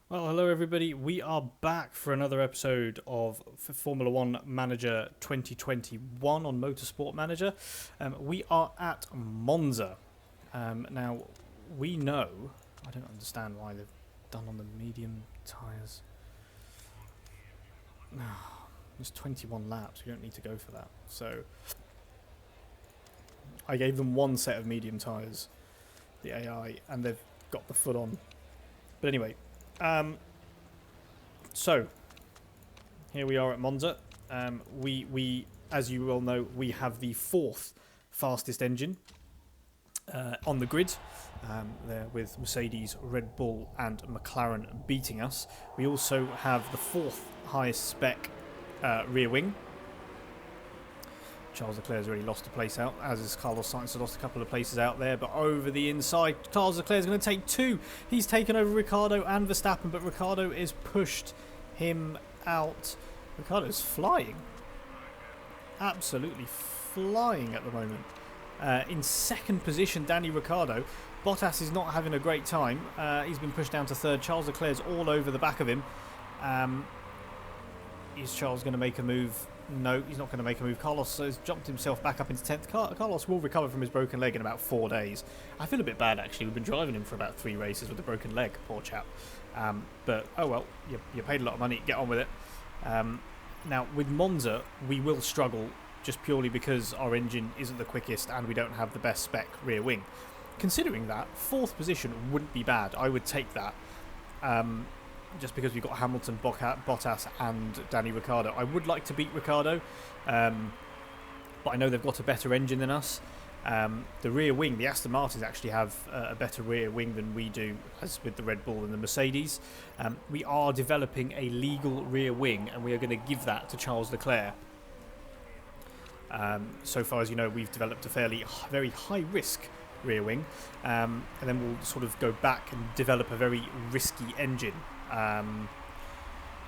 Well, hello everybody. We are back for another episode of Formula One Manager 2021 on Motorsport Manager. We are at Monza. Now, we know, I don't understand why they've done on the medium tyres. There's 21 laps, we don't need to go for that. So, I gave them one set of medium tyres, the AI, and they've got the full on. But anyway, so here we are at Monza. We, as you all know, we have the fourth fastest engine on the grid. There with Mercedes, Red Bull, and McLaren beating us. We also have the fourth highest spec rear wing. Charles Leclerc's already lost a place out, as is Carlos Sainz has lost a couple of places out there, but over the inside, Charles Leclerc's going to take two. He's taken over Ricciardo and Verstappen, but Ricciardo is pushed him out. Ricciardo's flying. Absolutely flying at the moment. In second position, Danny Ricciardo. Bottas is not having a great time. He's been pushed down to third. Charles Leclerc's all over the back of him. Is Charles going to make a move? No, he's not going to make a move. Carlos has jumped himself back up into 10th. Carlos will recover from his broken leg in about 4 days. I feel a bit bad, actually. We've been driving him for about 3 races with a broken leg. Poor chap. But, oh well, you paid a lot of money. Get on with it. Now, with Monza, we will struggle just purely because our engine isn't the quickest and we don't have the best spec rear wing. Considering that, 4th position wouldn't be bad. I would take that. Just because we've got Hamilton, Bottas and Danny Ricciardo. I would like to beat Ricciardo, but I know they've got a better engine than us. The rear wing, the Aston Martins actually have a better rear wing than we do, as with the Red Bull and the Mercedes. We are developing a legal rear wing, and we are going to give that to Charles Leclerc. So far as you know, we've developed a very high-risk rear wing, and then we'll sort of go back and develop a very risky engine.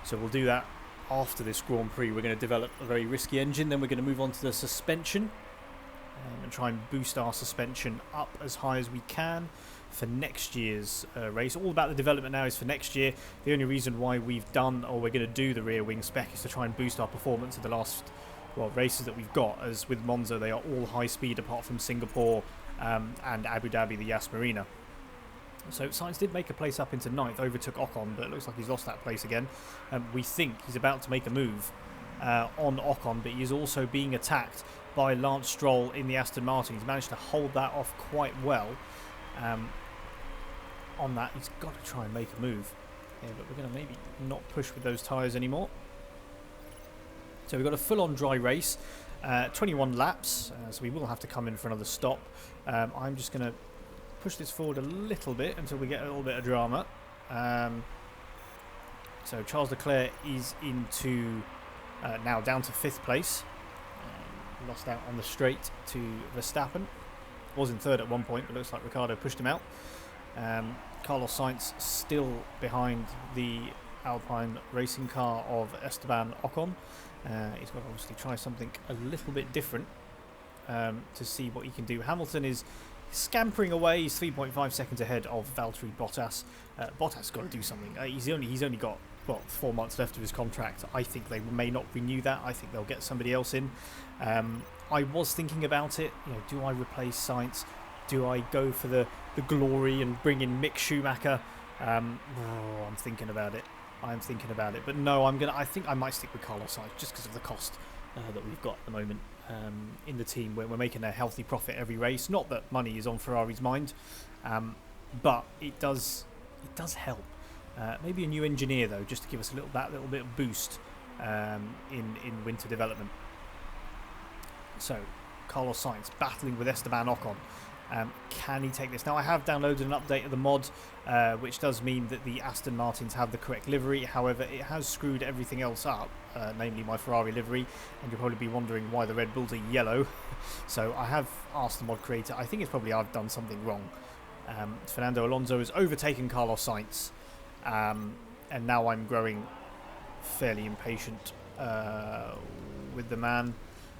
So we'll do that after this Grand Prix. We're going to develop a very risky engine, then we're going to move on to the suspension and try and boost our suspension up as high as we can for next year's race. All about the development now is for next year. The only reason why we've done, or we're going to do, the rear wing spec is to try and boost our performance in the last races that we've got. As with Monza, they are all high speed apart from Singapore and Abu Dhabi, the Yas Marina. So Sainz did make a place up into 9th, overtook Ocon, but it looks like he's lost that place again. We think he's about to make a move on Ocon, but he is also being attacked by Lance Stroll in the Aston Martin. He's managed to hold that off quite well. On that, he's got to try and make a move. Yeah, but we're going to maybe not push with those tyres anymore. So we've got a full-on dry race, 21 laps, so we will have to come in for another stop. I'm just going to push this forward a little bit until we get a little bit of drama. So Charles Leclerc is into now down to 5th place. Lost out on the straight to Verstappen. Was in 3rd at one point, but looks like Ricciardo pushed him out. Carlos Sainz still behind the Alpine racing car of Esteban Ocon. He's got to obviously try something a little bit different to see what he can do. Hamilton is scampering away. He's 3.5 seconds ahead of Valtteri Bottas. Bottas got to do something. He's only got 4 months left of his contract. I think they may not renew that. I think they'll get somebody else in. I was thinking about it. Do I replace Sainz? Do I go for the glory and bring in Mick Schumacher? I'm thinking about it. But no, I think I might stick with Carlos Sainz just because of the cost that we've got at the moment in the team, where we're making a healthy profit every race. Not that money is on Ferrari's mind, but it does help. Maybe a new engineer though, just to give us that little bit of boost in winter development. So Carlos Sainz battling with Esteban Ocon. Can he take this? Now I have downloaded an update of the mod, which does mean that the Aston Martins have the correct livery. However, it has screwed everything else up, namely my Ferrari livery, and you'll probably be wondering why the Red Bulls are yellow. So I have asked the mod creator. I think it's probably I've done something wrong. Fernando Alonso has overtaken Carlos Sainz, and now I'm growing fairly impatient with the man.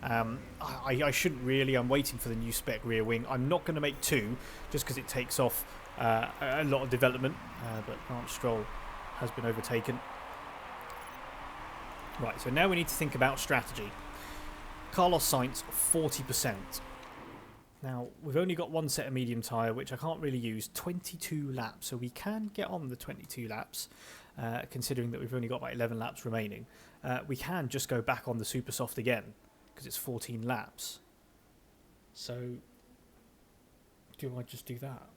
I shouldn't really. I'm waiting for the new spec rear wing. I'm not going to make 2 just because it takes off a lot of development, but Lance Stroll has been overtaken. Right, so now we need to think about strategy. Carlos Sainz, 40%. Now, we've only got one set of medium tyre, which I can't really use. 22 laps, so we can get on the 22 laps, considering that we've only got about 11 laps remaining. We can just go back on the super soft again, because it's 14 laps. So, do I just do that?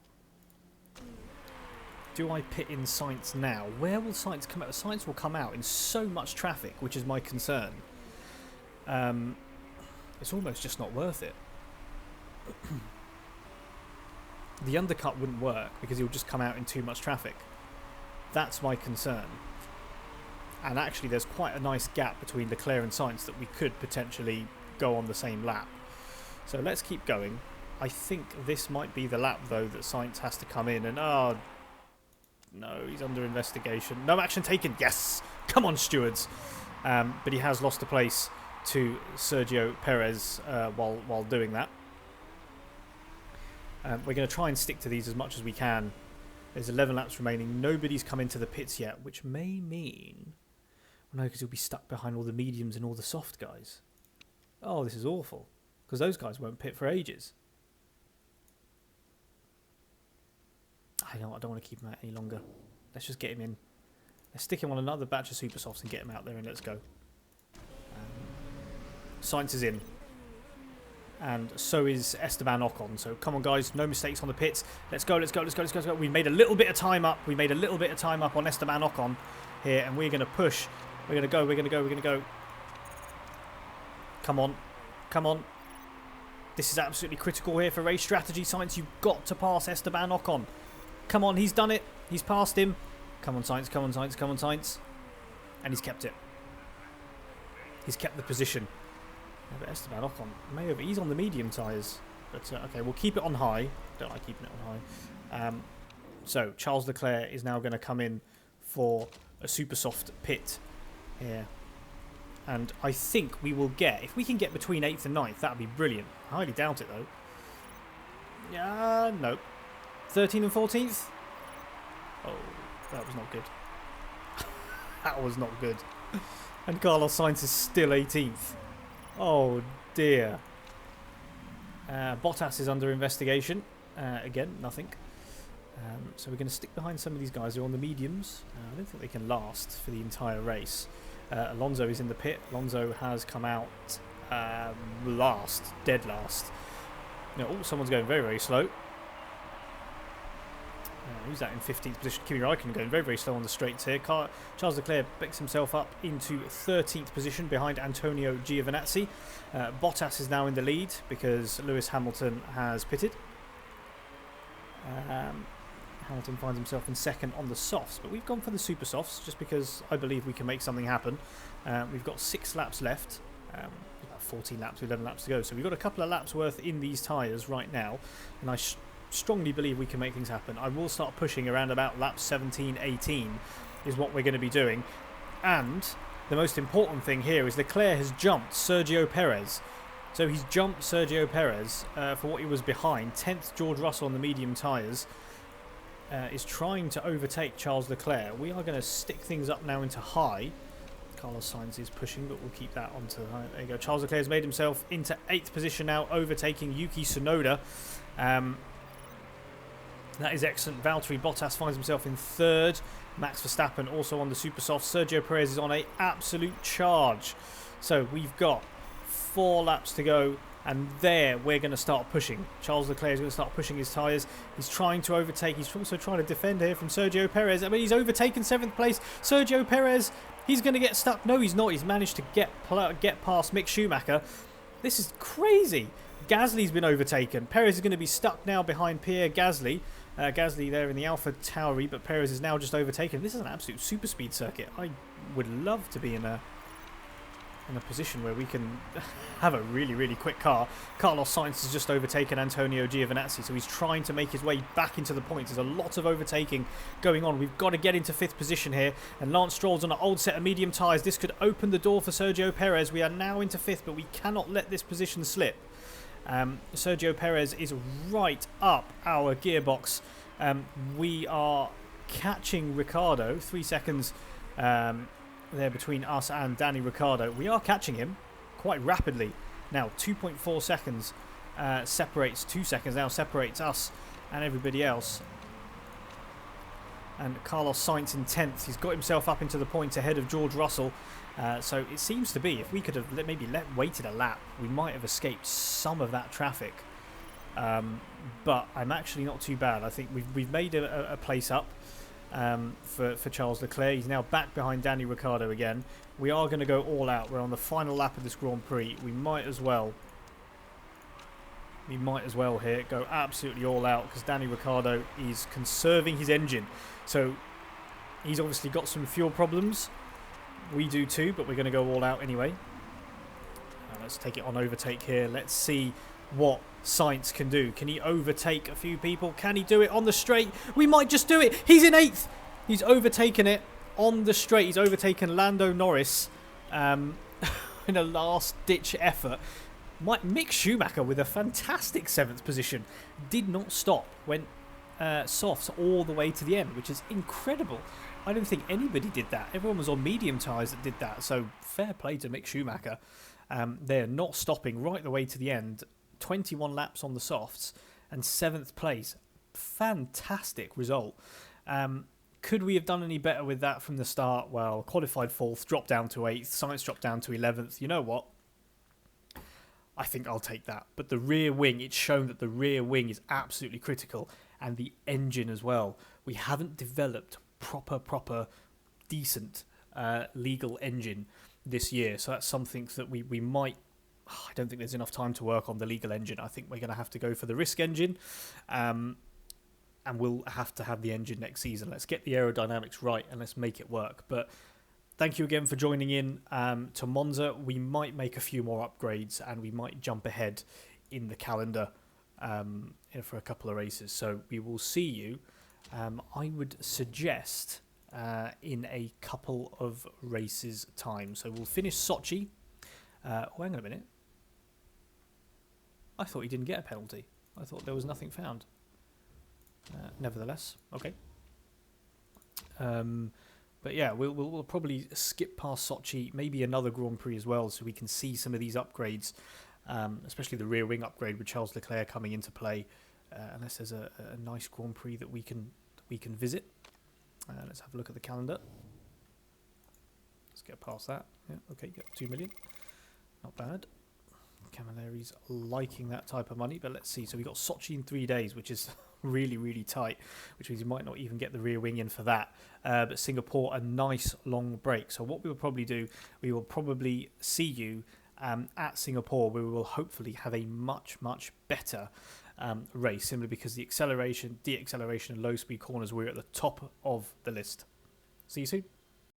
Do I pit in Sainz now? Where will Sainz come out? Sainz will come out in so much traffic, which is my concern. It's almost just not worth it. The undercut wouldn't work because he'll just come out in too much traffic. That's my concern. And actually there's quite a nice gap between Leclerc and Sainz that we could potentially go on the same lap. So let's keep going. I think this might be the lap though that Sainz has to come in and no, he's under investigation. No action taken. Yes! Come on, stewards. But he has lost a place to Sergio Perez while doing that. We're going to try and stick to these as much as we can. There's 11 laps remaining. Nobody's come into the pits yet, which may mean... No, because he'll be stuck behind all the mediums and all the soft guys. Oh, this is awful. Because those guys won't pit for ages. I don't want to keep him out any longer. Let's just get him in. Let's stick him on another batch of super softs and get him out there and let's go. Sainz is in. And so is Esteban Ocon. So come on, guys. No mistakes on the pits. Let's go, let's go, let's go, let's go, let's go. We made a little bit of time up. We made a little bit of time up on Esteban Ocon here. And we're going to push. We're going to go, we're going to go, we're going to go. Come on. Come on. This is absolutely critical here for race strategy. Sainz, you've got to pass Esteban Ocon. Come on, he's done it. He's passed him. Come on, Sainz, come on, Sainz, come on, Sainz. And he's kept it. He's kept the position. But Esteban Ocon, he's on the medium tyres. But okay, we'll keep it on high. Don't like keeping it on high. So Charles Leclerc is now going to come in for a super soft pit here. And I think we will get, if we can get between 8th and 9th, that would be brilliant. I highly doubt it though. Yeah, no. 13th and 14th? Oh, that was not good. That was not good. And Carlos Sainz is still 18th. Oh dear. Bottas is under investigation. Again, nothing. So we're going to stick behind some of these guys who are on the mediums. I don't think they can last for the entire race. Alonso is in the pit. Alonso has come out last, dead last. Oh, someone's going very, very slow. Who's that in 15th position? Kimi Räikkönen going very, very slow on the straights here. Charles Leclerc picks himself up into 13th position behind Antonio Giovinazzi. Bottas is now in the lead because Lewis Hamilton has pitted. Hamilton finds himself in second on the softs, but we've gone for the super softs just because I believe we can make something happen. We've got 6 laps left. About 14 laps, 11 laps to go. So we've got a couple of laps worth in these tyres right now, and I strongly believe we can make things happen. I will start pushing around about lap 17, 18 is what we're going to be doing. And the most important thing here is Leclerc has jumped Sergio Perez. So he's jumped Sergio Perez for what he was behind. 10th George Russell on the medium tyres is trying to overtake Charles Leclerc. We are going to stick things up now into high. Carlos Sainz is pushing, but we'll keep that onto high. There you go. Charles Leclerc has made himself into 8th position now, overtaking Yuki Tsunoda. That is excellent. Valtteri Bottas finds himself in 3rd. Max Verstappen also on the super soft. Sergio Perez is on an absolute charge. So we've got 4 laps to go, and there we're going to start pushing. Charles Leclerc is going to start pushing his tyres. He's trying to overtake. He's also trying to defend here from Sergio Perez. I mean, he's overtaken 7th place. Sergio Perez, he's going to get stuck. No, he's not. He's managed to get past Mick Schumacher. This is crazy. Gasly's been overtaken. Perez is going to be stuck now behind Pierre Gasly. Gasly there in the Alpha Tauri, but Perez is now just overtaken. This is an absolute super speed circuit. I would love to be in a position where we can have a really, really quick car. Carlos Sainz has just overtaken Antonio Giovinazzi, so he's trying to make his way back into the points. There's a lot of overtaking going on. We've got to get into 5th position here, and Lance Stroll's on an old set of medium tyres. This could open the door for Sergio Perez. We are now into 5th, but we cannot let this position slip. Sergio Perez is right up our gearbox. We are catching Ricciardo. 3 seconds there between us and Danny Ricciardo. We are catching him quite rapidly. Now 2.4 seconds separates, 2 seconds now separates us and everybody else. And Carlos Sainz in 10th. He's got himself up into the points ahead of George Russell. So it seems to be, if we could have maybe waited a lap, we might have escaped some of that traffic. But I'm actually not too bad. I think we've made a place up for Charles Leclerc. He's now back behind Danny Ricciardo again. We are going to go all out. We're on the final lap of this Grand Prix. We might as well here go absolutely all out, because Danny Ricciardo is conserving his engine. So he's obviously got some fuel problems. We do too, but we're going to go all out anyway. Let's take it on overtake here. Let's see what Sainz can do. Can he overtake a few people? Can he do it on the straight? We might just do it. He's in 8th. He's overtaken it on the straight. He's overtaken Lando Norris in a last-ditch effort. Mick Schumacher with a fantastic 7th position. Did not stop. Went softs all the way to the end, which is incredible. I don't think anybody did that. Everyone was on medium tyres that did that. So fair play to Mick Schumacher. They're not stopping right the way to the end. 21 laps on the softs and 7th place. Fantastic result. Could we have done any better with that from the start? Well, qualified 4th, dropped down to 8th. Sainz dropped down to 11th. You know what? I think I'll take that. But the rear wing, it's shown that the rear wing is absolutely critical. And the engine as well. We haven't developed proper, decent, legal engine this year. So that's something that we might... I don't think there's enough time to work on the legal engine. I think we're going to have to go for the risk engine. And we'll have to have the engine next season. Let's get the aerodynamics right and let's make it work. But thank you again for joining in to Monza. We might make a few more upgrades and we might jump ahead in the calendar for a couple of races. So we will see you, I would suggest, in a couple of races' time. So we'll finish Sochi. Hang on a minute. I thought he didn't get a penalty. I thought there was nothing found. Nevertheless, okay. But yeah, we'll probably skip past Sochi, maybe another Grand Prix as well, so we can see some of these upgrades, especially the rear wing upgrade with Charles Leclerc coming into play. Unless there's a nice Grand Prix that we can visit. Let's have a look at the calendar. Let's get past that. Yeah, okay, got 2 million. Not bad. Camilleri's liking that type of money, but let's see. So we got Sochi in 3 days, which is really tight, which means you might not even get the rear wing in for that. But Singapore, a nice long break. So what we will probably do, we will probably see you at Singapore, where we will hopefully have a much better race, simply because the acceleration, de-acceleration, and low speed corners, we're at the top of the list. See you soon.